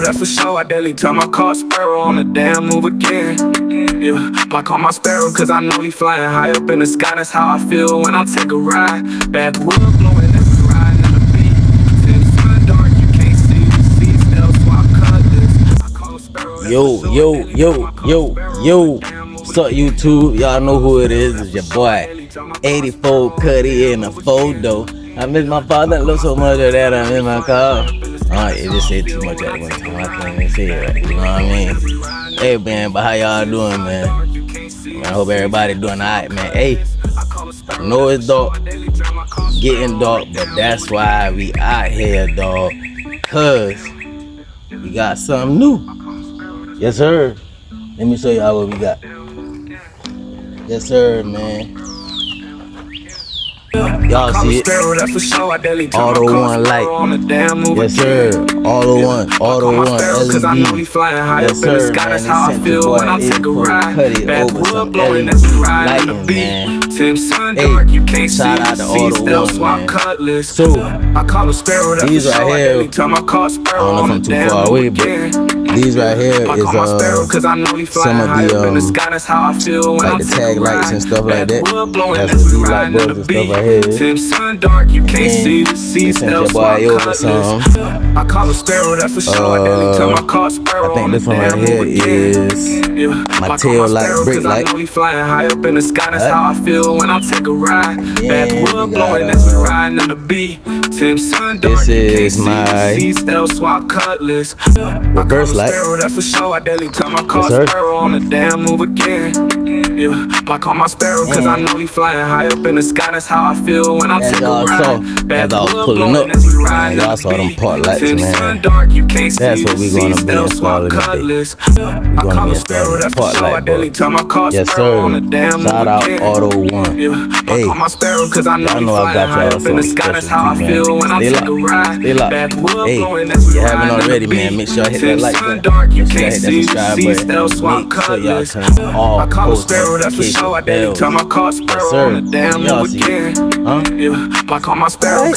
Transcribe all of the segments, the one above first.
that's for sure. I daily tell my car Sparrow on the damn move again. Yeah, I call my Sparrow cause I know he flying high up in the sky. That's how I feel when I take a ride. Backwood blowing, that's the ride in the beat. Till it's sun dark, you can't see the seats. They'll swap Cutlass. I call Sparrow. Yo. What's up, YouTube? Y'all know who it is. It's your boy, 84 Cuddy in a photo. I miss my father. I love so much of that. I'm in my car. It just said too much at one time. I can't even say it right. You know what I mean? Hey, man, but how y'all doing, man? I hope everybody doing alright, man. Hey, I know it's dark, getting dark, but that's why we out here, dog. Cause we got something new. Yes, sir. Let me show y'all what we got. Yes, sir, man. Y'all see it? Autoone light. Yes, sir. Autoone SB. Yes, sir, man. They sent the boy cut it over some LED lighting, man. Hey, shout out to Autoone, man. So, these right here, I don't know if I'm too far away, but these right here is some of the like the tag lights and stuff like that. That's what these light bulbs and stuff right here is. And they sent your boy over some. I think this one right here is my tail light, brake light. This is my reverse light. Yes, sir. I call my Sparrow cause I know he flying high up in the sky. That's how I feel when I take a ride. As I was pulling up, y'all saw them part lights, man. That's what we gonna be installing today. We gonna be installing the part light bulb. Yes, sir. Shout out Autoone. Hey, y'all know I got y'all something special too, man. Stay locked. Hey, if you haven't already, man, make sure I hit that like button. Make sure I hit that subscribe button. Make sure y'all turn all post notification bells. Yes, sir. Y'all see it? Huh? Right.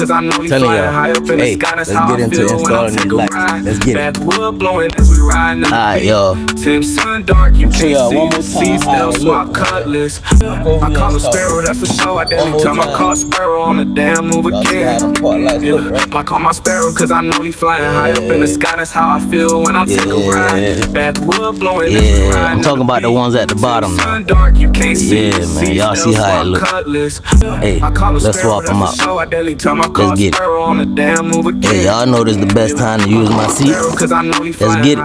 Telling y'all, hey, let's get into installing these lights. Let's get it. Alright, y'all. Let me show y'all one more time how it look. I call a Sparrow, that's for sure. I daily tell my car Sparrow on the damn move again. I call my Sparrow cause I know he flying high up in the sky. That's how I feel when I take a ride. Backwood blowing. Yeah, I'm talking about the ones at the bottom now. Yeah, man, y'all see how it look. Hey, let's swap them out. Let's get it. Hey, y'all know this is the best time to use my seat. Let's get it.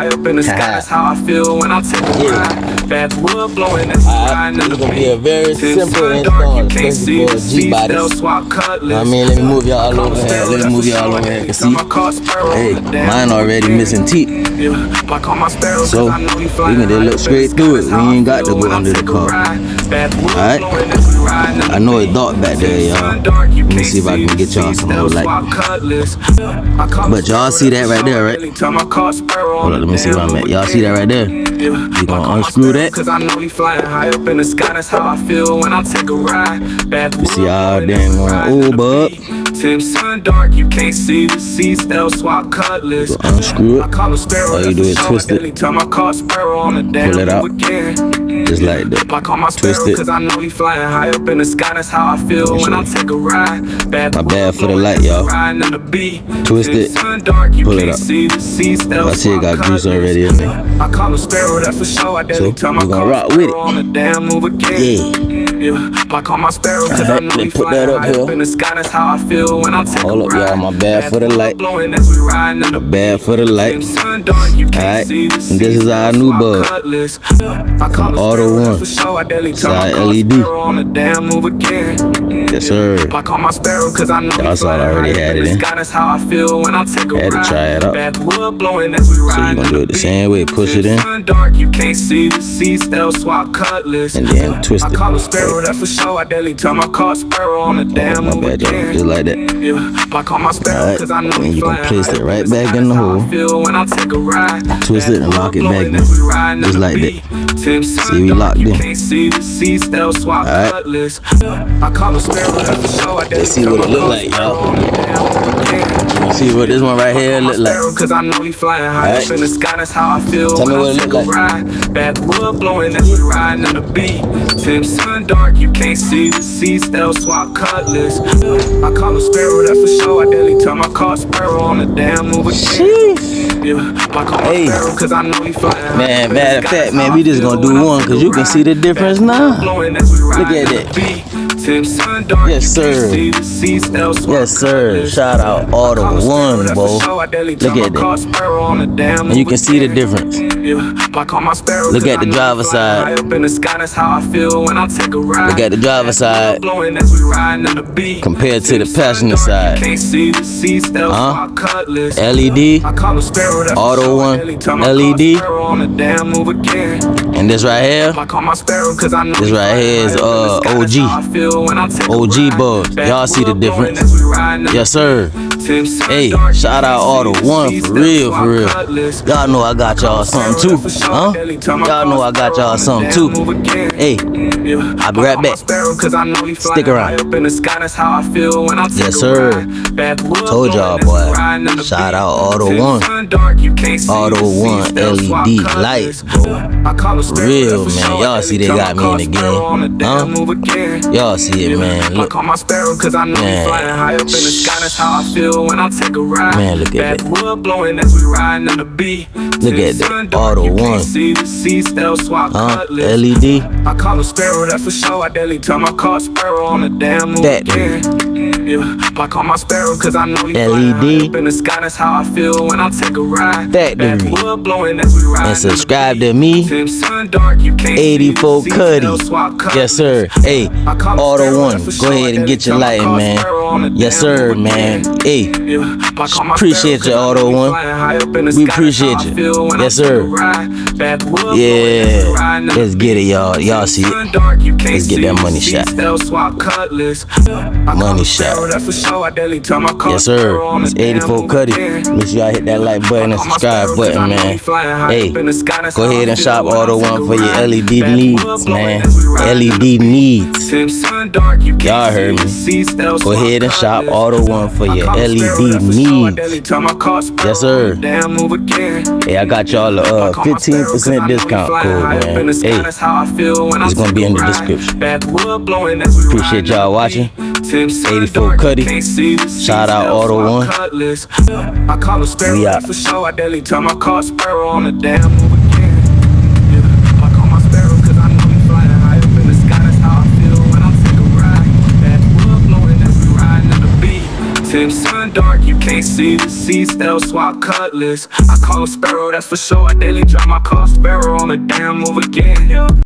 Alright, it's gonna be a very simple install, especially for G-bodies. I mean, let me move y'all over here. You see, hey, mine already missing teeth. So, we can just look straight through it. We ain't got to go under the car. Alright, I know it's dark back there, y'all. Let me see if I can get y'all some more light. But y'all see that right there, right? Hold on, let me see where I'm at. Y'all see that right there? You gonna unscrew that? You see all damn going over up. You can unscrew it. All you do is twist it. Pull it out. Just like that. Twist it. My bad for the light, y'all. Twist it. Pull it out. I see it got grease already in there. So we're gonna rock with it. Yeah. Alright, let's put that up here. Hold up, y'all. My bad for the light. My bad for the light. Alright, and this is our new bulb from Autoone. It's our LED. Yes, sir. Y'all saw I already had it in. Had to try it out. So you're gonna do it the same way. Push it in. And then twist it. Sparrow, that's for sure. I daily turn my car Sparrow on the damn move again. Just like that. Yeah, I call my Sparrow cause I know and he you can flying place it high. right back in the hole. Feel when I take a ride. Twist it and lock it back in. Just like that. See, we locked in. Alright. I call a Sparrow, that's for sure. Let's see what it look like, y'all. See what this one right here look like. Cause I know he flying high up in the sky, that's how I feel. Tell me what it look like. Backwood blowing as we riding on the beat. Tim sun dark, you can't see the sea, still swap Cutlass. I call a Sparrow, that's for sure. I daily turn my car Sparrow on the damn move again. Yeah, I call my Sparrow cause I know he flying. Man, matter of fact, man, we just gonna do one cause you can see the difference now. Look at that. Yes, sir. Yes, sir. Shout out Autoone, bro. Look at that. And you can see the difference. Look at the driver's side. Look at the driver's side compared to the passenger side. LED, Autoone, LED. And this right here, is OG buzz. Y'all see the difference? Yes, sir. Hey, shout out Autoone for real, for real. Y'all know I got y'all something too, huh? Y'all know I got y'all something too. Hey, I'll be right back. Stick around. Yes, sir. Told y'all, boy. Shout out Autoone. Autoone LED lights, bro. Real, man. Y'all see they got me in the game, huh? Y'all see it, man. Look, man. Man, look at that. Look at that. Autoone. LED. I call a Sparrow, that's for sure. I daily turn my car Sparrow on the damn move again. Yeah, I call my Sparrow cause I know he LED. up in the sky, that's how I feel when I take a ride. Factory. And subscribe to me, 84 Cuddy. Yes, sir. Hey, Autoone, go ahead and get your lighting, man. Yes, sir, man. Hey, appreciate you, Autoone. We appreciate you. Yes, sir. Yeah, let's get it, y'all. Y'all see it. Let's get that money shot. Money shot. Yes, sir. It's 84 Cuddy. Make sure y'all hit that like button and subscribe button, man. Hey, go ahead and shop Autoone for your LED needs, man. LED needs. Y'all heard me. Go ahead and shop Autoone for your LED needs. Yes, sir. Hey, I got y'all a 15% discount code, man. Hey, it's gonna be in the description. Appreciate y'all watching. 84 Cuddy. Shout out Autoone. We out. For sure, I daily turn my car Sparrow on the damn move again. Yeah, I call my Sparrow cause I know he flying high up in the sky. That's how I feel when I take a ride. Backwood blowing as we riding on the beat. Tim sun dark, you can't see the sea, still swap Cutlass. I call a Sparrow, that's for sure. I daily drive my car Sparrow on the damn move again.